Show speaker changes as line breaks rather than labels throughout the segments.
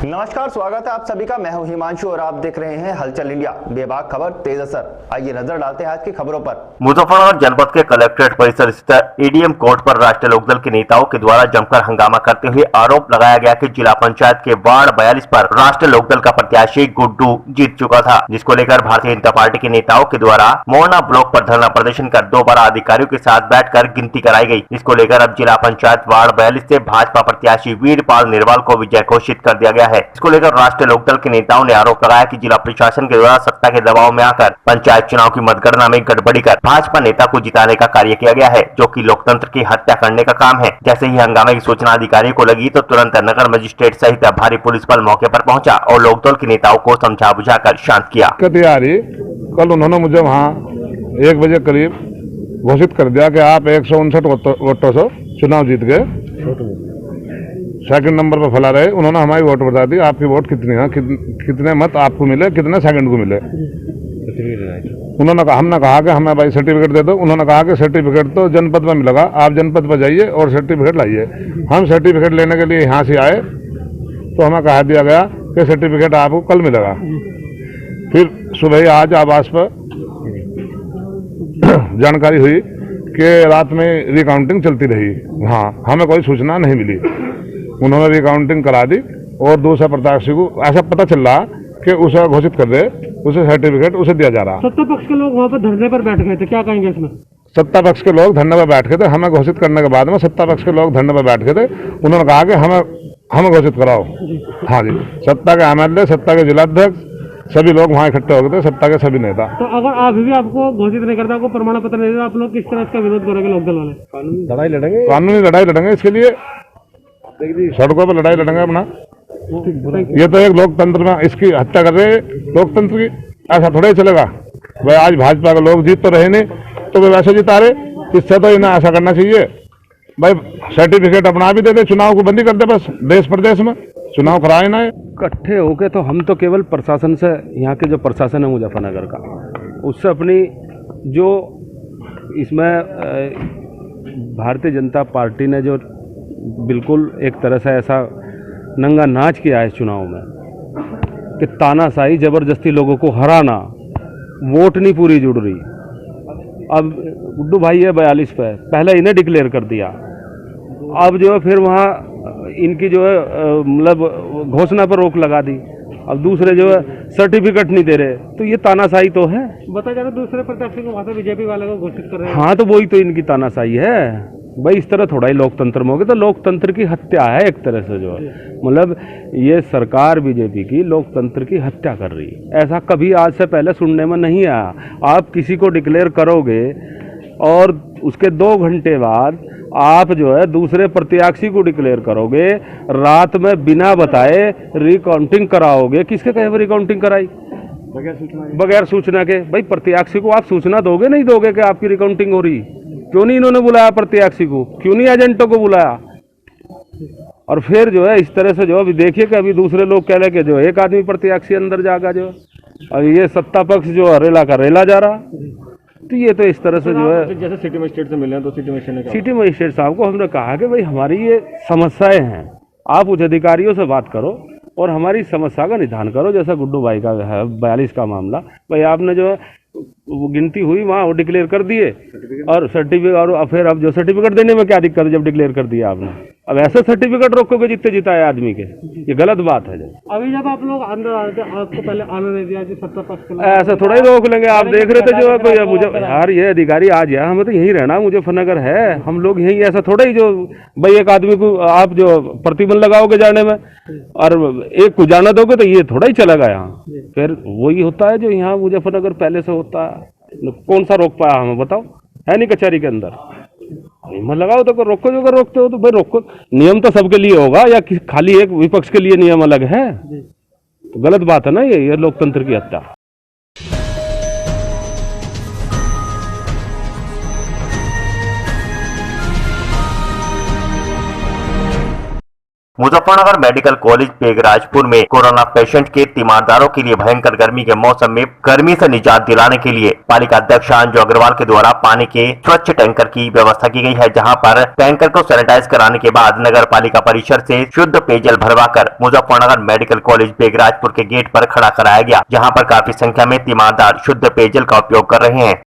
नमस्कार, स्वागत है आप सभी का। मैं हूं हिमांशु और आप देख रहे हैं हलचल इंडिया। बेबाक खबर तेज असर। आइए नजर डालते हैं आज की खबरों पर।
मुजफ्फरनगर जनपद के कलेक्ट्रेट परिसर स्थित एडीएम कोर्ट पर राष्ट्रीय लोकदल के नेताओं के द्वारा जमकर हंगामा करते हुए आरोप लगाया गया कि जिला पंचायत के वार्ड 42 पर राष्ट्रीय लोकदल का प्रत्याशी गुड्डू जीत चुका था, जिसको लेकर भारतीय जनता पार्टी के नेताओं के द्वारा मोरना ब्लॉक पर धरना प्रदर्शन कर दोबारा अधिकारियों के साथ बैठकर गिनती कराई गई। इसको लेकर अब जिला पंचायत वार्ड 42 से भाजपा प्रत्याशी वीरपाल निर्वाल को विजय घोषित कर दिया गया है। इसको लेकर राष्ट्रीय लोकदल के नेताओं ने आरोप लगाया कि जिला प्रशासन के द्वारा सत्ता के दबाव में आकर पंचायत चुनाव की मतगणना में गड़बड़ी कर भाजपा नेता को जिताने का कार्य किया गया है, जो कि लोकतंत्र की हत्या करने का काम है। जैसे ही हंगामे की सूचना अधिकारियों को लगी तो तुरंत नगर मजिस्ट्रेट सहित भारी पुलिस बल मौके पर पहुंचा और लोकदल के नेताओं को समझा बुझाकर शांत किया।
कल उन्होंने मुझे वहाँ 1 बजे करीब घोषित कर दिया कि आप 159 वोटों से चुनाव जीत गए, सेकंड नंबर पर फैला रहे। उन्होंने हमारी वोट बता दी, आपकी वोट कितनी है, कितने मत आपको मिले, कितने सेकंड को मिले। उन्होंने कहा, हमने कहा कि हमें भाई सर्टिफिकेट दे दो। उन्होंने कहा कि सर्टिफिकेट तो जनपद में मिलेगा, आप जनपद पर जाइए और सर्टिफिकेट लाइए। हम सर्टिफिकेट लेने के लिए यहाँ से आए तो हमें कहा दिया गया कि सर्टिफिकेट आपको कल मिलेगा। फिर सुबह ही आज आवास पर जानकारी हुई कि रात में रिकाउंटिंग चलती रही, हाँ हमें कोई सूचना नहीं मिली। उन्होंने रिकाउंटिंग करा दी और दूसरे प्रत्याशी को ऐसा पता चल रहा कि उसे घोषित कर दे, उसे सर्टिफिकेट उसे दिया जा रहा।
सत्ता पक्ष के लोग वहाँ पर धरने पर बैठ गए थे, क्या कहेंगे इसमें?
सत्ता पक्ष के लोग धरने पर बैठ गए थे। हमें घोषित करने के बाद में सत्ता पक्ष के लोग धरने पर बैठ गए थे। उन्होंने कहा कि हमें घोषित कराओ। हाँ जी, सत्ता के एमएलए, सत्ता के जिलाध्यक्ष, सभी लोग वहाँ इकट्ठे हो गए थे, सत्ता के सभी नेता।
तो अगर आप भी आपको घोषित नहीं करता, आपको प्रमाण पत्र नहीं देता, आप लोग किस तरह इसका विरोध करेंगे? लोकदल वाले कानूनी लड़ाई लड़ेंगे इसके लिए, सड़कों पर लड़ाई लड़ेंगे अपना। ये तो एक लोकतंत्र में इसकी हत्या कर रहे लोकतंत्र की। ऐसा थोड़ा ही चलेगा भाई, आज भाजपा के लोग जीत तो रहे नहीं तो वे वैसे जिता रहे, इससे तो इन्हें ऐसा करना चाहिए भाई, सर्टिफिकेट अपना भी दे दे, चुनाव को बंदी कर दे, बस देश प्रदेश में चुनाव कराए ना।
इकट्ठे होके तो हम तो केवल प्रशासन से, यहाँ के जो प्रशासन है मुजफ्फरनगर का, उससे अपनी जो इसमें भारतीय जनता पार्टी ने जो बिल्कुल एक तरह से ऐसा नंगा नाच किया है इस चुनाव में कि तानाशाही जबरदस्ती लोगों को हराना, वोट नहीं पूरी जुड़ रही। अब गुड्डू भाई है 42 पे, पहले इन्हें डिक्लेयर कर दिया, अब जो है फिर वहाँ इनकी जो है मतलब घोषणा पर रोक लगा दी। अब दूसरे जो है सर्टिफिकेट नहीं दे रहे, तो ये तानाशाही तो है।
बताया जा रहा है दूसरे प्रत्याशी को वहाँ से बीजेपी वाले को घोषित कर रहे हैं।
हाँ, तो वही तो इनकी तानाशाही है भाई। इस तरह थोड़ा ही लोकतंत्र में हो गया, तो लोकतंत्र की हत्या है एक तरह से। जो है मतलब ये सरकार बीजेपी की लोकतंत्र की हत्या कर रही है। ऐसा कभी आज से पहले सुनने में नहीं आया। आप किसी को डिक्लेयर करोगे और उसके 2 घंटे बाद आप जो है दूसरे प्रत्याशी को डिक्लेयर करोगे, रात में बिना बताए रिकाउंटिंग कराओगे। किसके कहे पर रिकाउंटिंग कराई? बगैर सूचना के। भाई प्रत्याशी को आप सूचना दोगे नहीं दोगे कि आपकी रिकाउंटिंग हो रही? क्यों नहीं इन्होंने बुलाया प्रत्याशी को? क्यों नहीं एजेंटों को बुलाया? और फिर जो है इस तरह से जो अभी देखिए कि अभी दूसरे लोग कह रहे कि जो एक आदमी प्रत्याशी अंदर जागा, जो और ये सत्ता पक्ष जो रेला का रेला जा रहा। तो ये तो इस तरह से जो है,
जैसे सिटी मजिस्ट्रेट से मिले तो सिटी
मजिस्ट्रेट साहब को हमने कहा कि भाई हमारी ये समस्याएं हैं, आप उच्च अधिकारियों से बात करो और हमारी समस्या का निदान करो। जैसा गुड्डू भाई का है 42 का मामला, भाई आपने जो है वो गिनती हुई वहाँ वो डिक्लेयर कर दिए और सर्टिफिकेट, और फिर अब जो सर्टिफिकेट देने में क्या दिक्कत है जब डिक्लेयर कर दिया आपने? अब ऐसे सर्टिफिकेट रोकोगे जितने जिताए आदमी के, ये गलत बात है।
अभी जब आप लोग अंदर आए थे, आपको पहले आने नहीं दिया सत्ता पक्ष के?
ऐसा थोड़ा ही रोक लेंगे। आप देख रहे थे जो है कोई मुझे यार ये अधिकारी आज है, हमें तो यहीं रहना, मुजफ्फरनगर है, हम लोग यहीं। ऐसा थोड़ा ही जो भाई एक आदमी को आप जो प्रतिबंध लगाओगे जाने में और एक को जाना दोगे तो ये थोड़ा ही चलेगा यहाँ। फिर वही होता है जो यहाँ मुजफ्फरनगर पहले से होता है। कौन सा रोक पाया हमें बताओ? है नहीं कचहरी के अंदर, नियम लगाओ तो रोको। जो रोकते हो तो भाई रोको। नियम तो सबके लिए होगा या खाली एक विपक्ष के लिए नियम अलग है? तो गलत बात है ना ये लोकतंत्र की हत्या।
मुजफ्फरनगर मेडिकल कॉलेज बेगराजपुर में कोरोना पेशेंट के तीमारदारों के लिए भयंकर गर्मी के मौसम में गर्मी से निजात दिलाने के लिए पालिका अध्यक्ष अंजू अग्रवाल के द्वारा पानी के स्वच्छ टैंकर की व्यवस्था की गई है, जहां पर टैंकर को सैनिटाइज कराने के बाद नगर पालिका परिसर से शुद्ध पेयजल भरवाकर मुजफ्फरनगर मेडिकल कॉलेज बेगराजपुर के गेट पर खड़ा कराया गया, जहां पर काफी संख्या में तीमारदार शुद्ध पेयजल का उपयोग कर रहे हैं।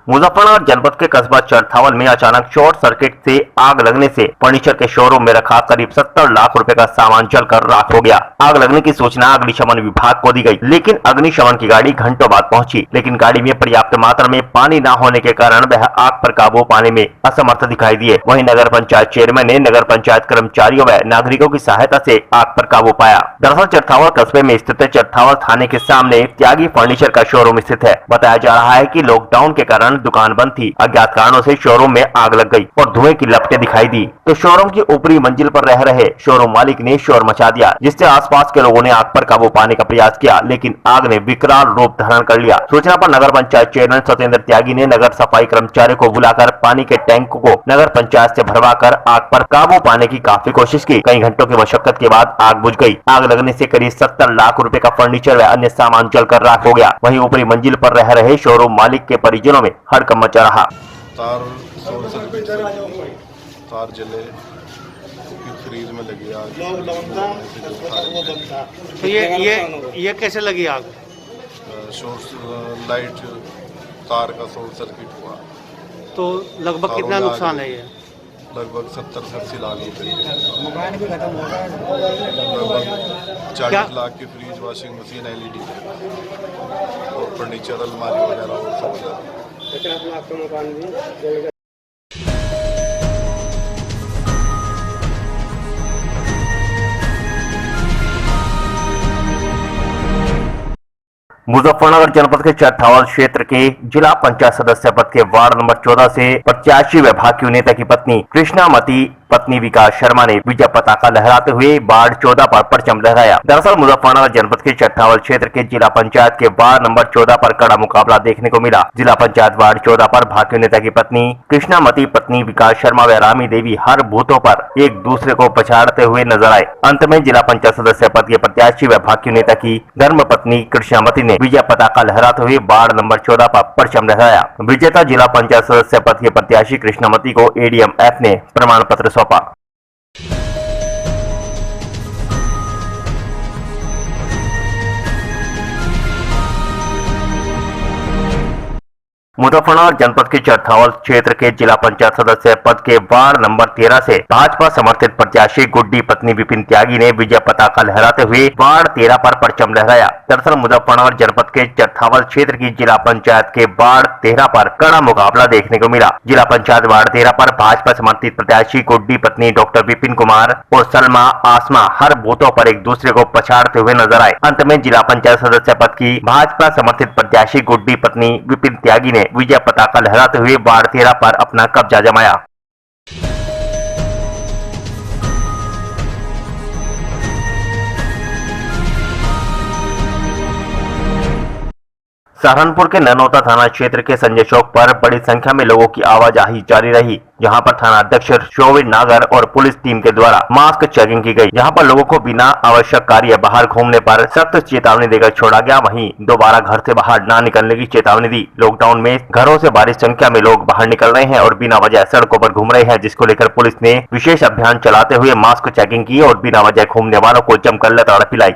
मुजफ्फरनगर जनपद के कस्बा चरथावल में अचानक शॉर्ट सर्किट से आग लगने से फर्नीचर के शोरूम में रखा करीब 70 लाख रुपए का सामान जलकर राख हो गया। आग लगने की सूचना अग्निशमन विभाग को दी गई, लेकिन अग्निशमन की गाड़ी घंटों बाद पहुंची, लेकिन गाड़ी में पर्याप्त मात्रा में पानी न होने के कारण वह आग पर काबू पाने में असमर्थ दिखाई दिए। वहीं नगर पंचायत चेयरमैन ने नगर पंचायत कर्मचारियों व नागरिकों की सहायता से आग पर काबू पाया। दरअसल चरथावल कस्बे में स्थित चरथावल थाने के सामने त्यागी फर्नीचर का शोरूम स्थित है। बताया जा रहा है कि लॉकडाउन के कारण दुकान बंद थी। अज्ञात कारणों से शोरूम में आग लग गई और धुएं की लपटें दिखाई दी, तो शोरूम की ऊपरी मंजिल पर रह रहे शोरूम मालिक ने शोर मचा दिया, जिससे आसपास के लोगों ने आग पर काबू पाने का प्रयास किया, लेकिन आग ने विकराल रूप धारण कर लिया। सूचना पर नगर पंचायत चेयरमैन सत्येंद्र त्यागी ने नगर सफाई कर्मचारियों को बुलाकर पानी के टैंक को नगर पंचायत से भरवाकर आग पर काबू पाने की काफी कोशिश की। कई घंटों की मशक्कत के बाद आग बुझ गई। आग लगने से करीब 70 लाख रुपए का फर्नीचर व अन्य सामान जलकर राख हो गया। वहीं ऊपरी मंजिल पर रह रहे शोरूम मालिक के परिजनों में हड़कंप मचा रहा।
तार जले फ्रीज में लगी आग।
तो ये कैसे लगी आग?
शॉर्ट लाइट तार का शॉर्ट सर्किट हुआ।
तो लगभग कितना नुकसान है ये?
लगभग 70 से 80 लाख रुपए। मोबाइल भी खत्म हो गया। लगभग 40 लाख की फ्रिज, वॉशिंग मशीन, LED और फर्नीचर, अलमारी वगैरह और सब।
मुजफ्फरनगर जनपद के चरथावल क्षेत्र के जिला पंचायत सदस्य पद के वार्ड नंबर 14 से प्रत्याशी व भाजपा नेता की पत्नी कृष्णामती पत्नी विकास शर्मा ने विजय पताका लहराते हुए वार्ड 14 पर परचम लहराया। दरअसल मुजफ्फरनगर जनपद के चरथावल क्षेत्र के जिला पंचायत के वार्ड नंबर 14 पर कड़ा मुकाबला देखने को मिला। जिला पंचायत वार्ड 14 पर भाजपा नेता की पत्नी कृष्णामती पत्नी विकास शर्मा व रामी देवी हर बूथों पर एक दूसरे को पछाड़ते हुए नजर आए। अंत में जिला पंचायत सदस्य पद के प्रत्याशी व भाजपा नेता की धर्म पत्नी कृष्णामती ने विजय पताका लहराते हुए वार्ड नंबर 14 पर परचम लहराया। विजेता जिला पंचायत सदस्य पद के प्रत्याशी कृष्णामती को ADM-F ने प्रमाण पत्र सौंपा। मुजफ्फरनगर जनपद के चरथावल क्षेत्र के जिला पंचायत सदस्य पद के वार्ड नंबर 13 से भाजपा समर्थित प्रत्याशी गुड्डी पत्नी विपिन त्यागी ने विजय पताका लहराते हुए वार्ड 13 पर परचम लहराया। दरअसल मुजफ्फरनगर जनपद के चरथावल क्षेत्र की जिला पंचायत के वार्ड 13 पर कड़ा मुकाबला देखने को मिला। जिला पंचायत वार्ड 13 पर भाजपा समर्थित प्रत्याशी गुड्डी पत्नी डॉक्टर विपिन कुमार और सलमा आसमा हर बूथों पर एक दूसरे को पछाड़ते हुए नजर आए। अंत में जिला पंचायत सदस्य पद की भाजपा समर्थित प्रत्याशी गुड्डी पत्नी विपिन त्यागी ने विजय पताका लहराते हुए वार्ड 13 पर अपना कब्जा जमाया। सहारनपुर के ननौता थाना क्षेत्र के संजय चौक पर बड़ी संख्या में लोगों की आवाजाही जारी रही, जहां पर थाना अध्यक्ष शोविन नागर और पुलिस टीम के द्वारा मास्क चेकिंग की गई। जहां पर लोगों को बिना आवश्यक कार्य बाहर घूमने पर सख्त चेतावनी देकर छोड़ा गया। वहीं दोबारा घर से बाहर न निकलने की चेतावनी दी। लॉकडाउन में घरों से भारी संख्या में लोग बाहर निकल रहे हैं और बिना वजह सड़कों पर घूम रहे हैं, जिसको लेकर पुलिस ने विशेष अभियान चलाते हुए मास्क चेकिंग की और बिना वजह घूमने वालों को जमकर लताड़ पिलाई।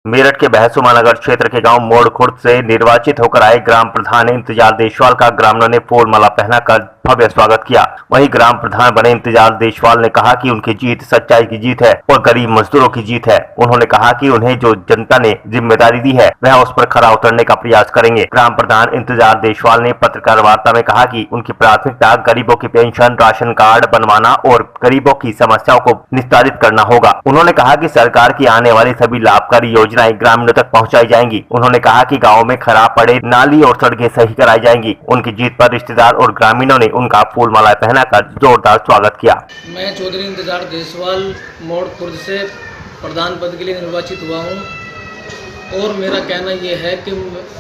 मेरठ के बहसुमा नगर क्षेत्र के गांव मोड़ खुर्द से निर्वाचित होकर आए ग्राम प्रधान इंतजार देशवाल का ग्रामीणों ने फूल माला पहनाकर भव्य स्वागत किया। वहीं ग्राम प्रधान बने इंतजार देशवाल ने कहा कि उनकी जीत सच्चाई की जीत है और गरीब मजदूरों की जीत है। उन्होंने कहा कि उन्हें जो जनता ने जिम्मेदारी दी है वह उस पर खरा उतरने का प्रयास करेंगे। ग्राम प्रधान इंतजार देशवाल ने पत्रकार वार्ता में कहा कि उनकी प्राथमिकता गरीबों की पेंशन, राशन कार्ड बनवाना और गरीबों की समस्याओं को निस्तारित करना होगा। उन्होंने कहा कि सरकार की आने वाली सभी लाभकारी योजनाएं ग्रामीणों तक पहुंचाई जाएंगी। उन्होंने कहा कि गाँव में खराब पड़े नाली और सड़कें सही कराई जाएंगी। उनकी जीत पर रिश्तेदार और ग्रामीणों ने उनका फूल मालाएं पहनाकर जोरदार स्वागत किया।
मैं चौधरी इंतजार देसवाल मोड़ खुर्द से प्रधान पद के लिए निर्वाचित हुआ हूं और मेरा कहना यह है कि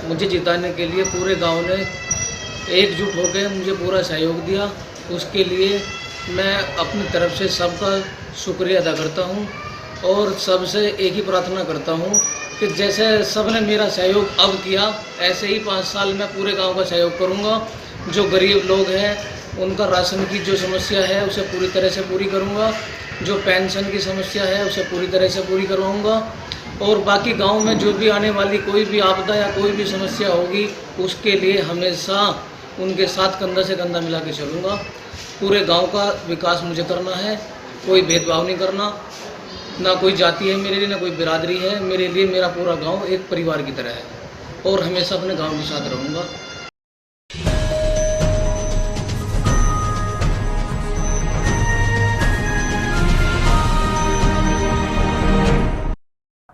मुझे जिताने के लिए पूरे गांव ने एकजुट होकर मुझे पूरा सहयोग दिया। उसके लिए मैं अपनी तरफ से सबका शुक्रिया अदा करता हूं और सबसे एक ही प्रार्थना करता हूं कि जैसे सबने मेरा सहयोग अब किया, ऐसे ही 5 साल में पूरे गांव का सहयोग करूंगा। जो गरीब लोग हैं उनका राशन की जो समस्या है उसे पूरी तरह से पूरी करूंगा, जो पेंशन की समस्या है उसे पूरी तरह से पूरी करवाऊंगा और बाकी गांव में जो भी आने वाली कोई भी आपदा या कोई भी समस्या होगी उसके लिए हमेशा उनके साथ कंधा से कंधा मिला के चलूँगा। पूरे गांव का विकास मुझे करना है, कोई भेदभाव नहीं करना, ना कोई जाति है मेरे लिए, ना कोई बिरादरी है मेरे लिए। मेरा पूरा गांव एक परिवार की तरह है और हमेशा अपने गांव के साथ रहूँगा।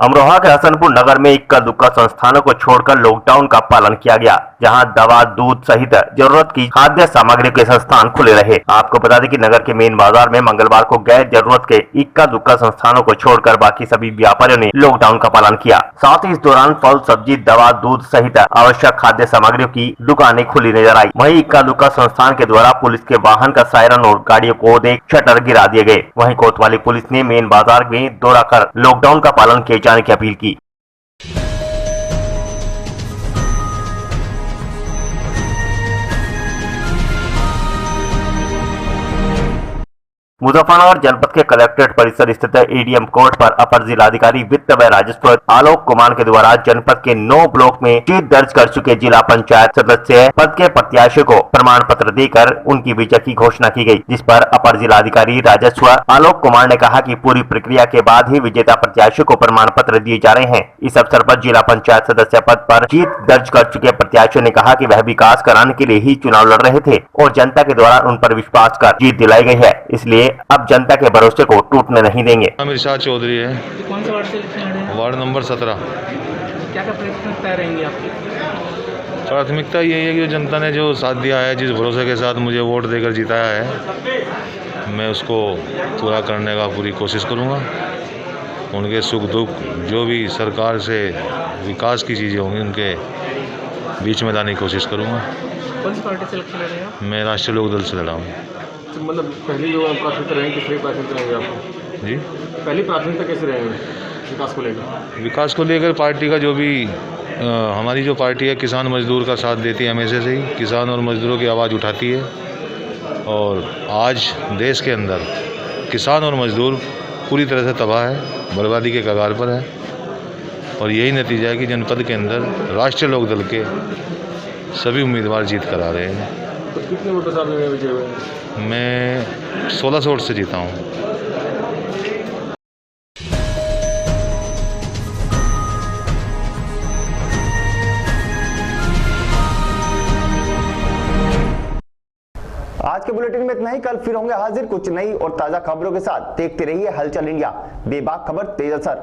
अमरोहा के हसनपुर नगर में इक्का दुक्का संस्थानों को छोड़कर लॉकडाउन का पालन किया गया, जहां दवा, दूध सहित जरूरत की खाद्य सामग्री के संस्थान खुले रहे। आपको बता दें कि नगर के मेन बाजार में मंगलवार को गैर जरूरत के इक्का दुक्का संस्थानों को छोड़कर बाकी सभी व्यापारियों ने लॉकडाउन का पालन किया। साथ ही इस दौरान फल, सब्जी, दवा, दूध सहित आवश्यक खाद्य सामग्रियों की दुकानें खुली नजर आई। वहीं इक्का दुक्का संस्थान के द्वारा पुलिस के वाहन का सायरन और गाड़ियों को देख शटर गिरा दिए गए। वहीं कोतवाली पुलिस ने मेन बाजार में दौरा कर लॉकडाउन का पालन किए जाने की अपील की। मुजफ्फरनगर जनपद के कलेक्ट्रेट परिसर स्थित एडीएम कोर्ट पर अपर जिलाधिकारी वित्त व राजस्व आलोक कुमार के द्वारा जनपद के 9 ब्लॉक में जीत दर्ज कर चुके जिला पंचायत सदस्य पद के प्रत्याशियों को प्रमाण पत्र देकर उनकी विजय की घोषणा की गई, जिस पर अपर जिलाधिकारी राजस्व आलोक कुमार ने कहा कि पूरी प्रक्रिया के बाद ही विजेता प्रत्याशियों को प्रमाण पत्र दिए जा रहे हैं। इस अवसर पर जिला पंचायत सदस्य पद पर जीत दर्ज कर चुके प्रत्याशियों ने कहा कि वह विकास कराने के लिए ही चुनाव लड़ रहे थे और जनता के द्वारा उन पर विश्वास कर जीत दिलाई गई है, इसलिए अब जनता के भरोसे को टूटने नहीं देंगे।
इरशाद चौधरी है,
कौन सा वार्ड से इलेक्शन?
Ward number 17।
क्या प्राथमिकता रहेंगी आपकी?
प्राथमिकता यही है कि जनता ने जो साथ दिया है, जिस भरोसे के साथ मुझे वोट देकर जिताया है, मैं उसको पूरा करने का पूरी कोशिश करूँगा। उनके सुख दुख जो भी सरकार से विकास की चीज़ें होंगी उनके बीच में लाने की कोशिश करूँगा।
कौन सी पार्टी से इलेक्शन लड़ रहे हैं?
मैं राष्ट्रीय लोकदल से लड़ा हूँ।
मतलब पहली जो प्राथमिकता रहेंगी, किस प्राथमिकता रहेंगे आपको?
जी,
पहली प्राथमिकता कैसे रहेंगे विकास को लेकर?
विकास को लेकर पार्टी का जो भी हमारी जो पार्टी है किसान मजदूर का साथ देती है, हमेशा से ही किसान और मजदूरों की आवाज़ उठाती है और आज देश के अंदर किसान और मजदूर पूरी तरह से तबाह है, बर्बादी के कगार पर है और यही नतीजा है कि जनपद के अंदर राष्ट्रीय लोकदल के सभी उम्मीदवार जीत कर आ रहे हैं।
तो कितने वोटों से आपने विजय हुए?
मैं 1600 वोट से जीता हूँ।
आज के बुलेटिन में इतना ही। कल फिर होंगे हाजिर कुछ नई और ताजा खबरों के साथ। देखते रहिए हलचल इंडिया, बेबाक खबर तेज असर।